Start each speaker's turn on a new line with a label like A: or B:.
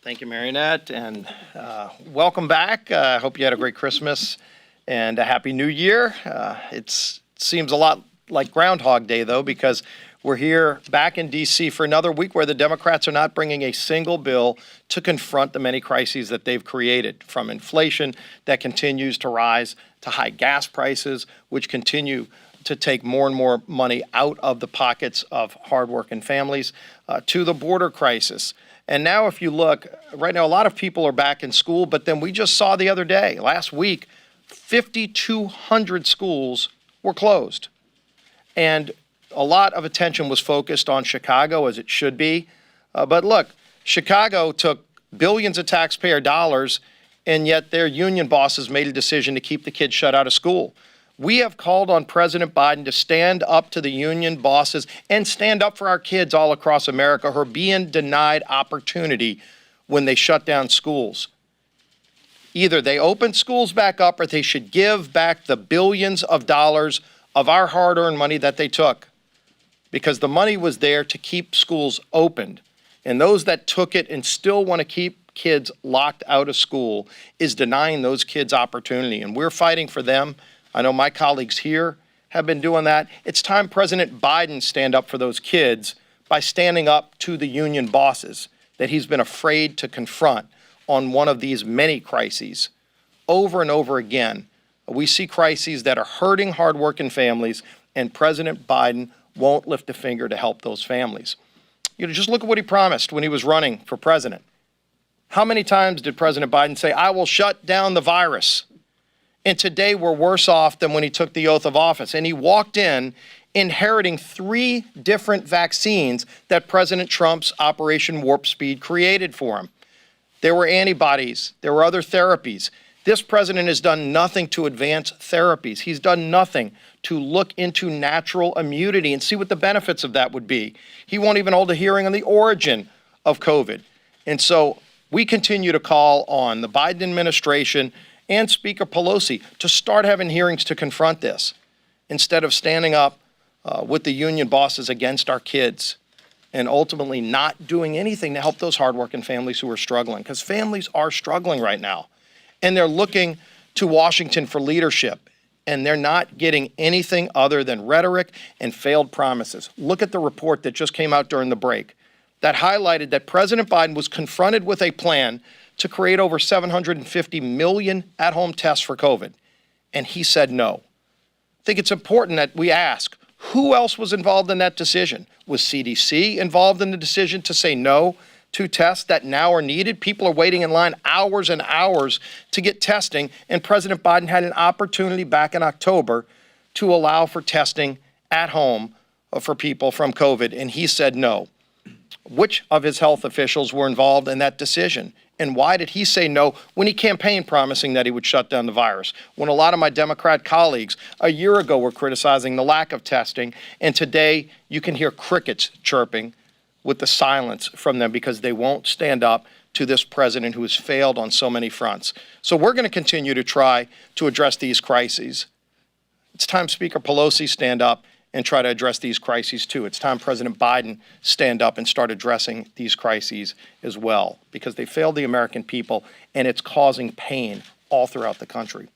A: Thank you, Marionette, and welcome back. I hope you had a great Christmas and a Happy New Year. It seems a lot like Groundhog Day, though, because we're here back in D.C. for another week where the Democrats are not bringing a single bill to confront the many crises that they've created, from inflation that continues to rise to high gas prices, which continue to take more and more money out of the pockets of hardworking families, to the border crisis. And now if you look, right now a lot of people are back in school, but then we just saw the other day, last week, 5,200 schools were closed. And a lot of attention was focused on Chicago, as it should be. But look, Chicago took billions of taxpayer dollars, and yet their union bosses made a decision to keep the kids shut out of school. We have called on President Biden to stand up to the union bosses and stand up for our kids all across America who are being denied opportunity when they shut down schools. Either they open schools back up or they should give back the billions of dollars of our hard-earned money that they took, because the money was there to keep schools opened. And those that took it and still want to keep kids locked out of school is denying those kids opportunity. And we're fighting for them. I know my colleagues here have been doing that. It's time President Biden stand up for those kids by standing up to the union bosses that he's been afraid to confront on one of these many crises. Over and over again, we see crises that are hurting hardworking families, and President Biden won't lift a finger to help those families. You know, just look at what he promised when he was running for president. How many times did President Biden say, "I will shut down the virus"? And today we're worse off than when he took the oath of office. And he walked in inheriting 3 different vaccines that President Trump's Operation Warp Speed created for him. There were antibodies. There were other therapies. This president has done nothing to advance therapies. He's done nothing to look into natural immunity and see what the benefits of that would be. He won't even hold a hearing on the origin of COVID. And so we continue to call on the Biden administration and Speaker Pelosi to start having hearings to confront this, instead of standing up with the union bosses against our kids and ultimately not doing anything to help those hardworking families who are struggling, because families are struggling right now. And they're looking to Washington for leadership, and they're not getting anything other than rhetoric and failed promises. Look at the report that just came out during the break that highlighted that President Biden was confronted with a plan to create over 750 million at-home tests for COVID, and he said no. I think it's important that we ask, who else was involved in that decision? Was CDC involved in the decision to say no to tests that now are needed? People are waiting in line hours and hours to get testing, and President Biden had an opportunity back in October to allow for testing at home for people from COVID, and he said no. Which of his health officials were involved in that decision? And why did he say no when he campaigned promising that he would shut down the virus? When a lot of my Democrat colleagues a year ago were criticizing the lack of testing, and today you can hear crickets chirping with the silence from them because they won't stand up to this president who has failed on so many fronts. So we're going to continue to try to address these crises. It's time Speaker Pelosi stand up and try to address these crises too. It's time President Biden stand up and start addressing these crises as well, because they failed the American people and it's causing pain all throughout the country.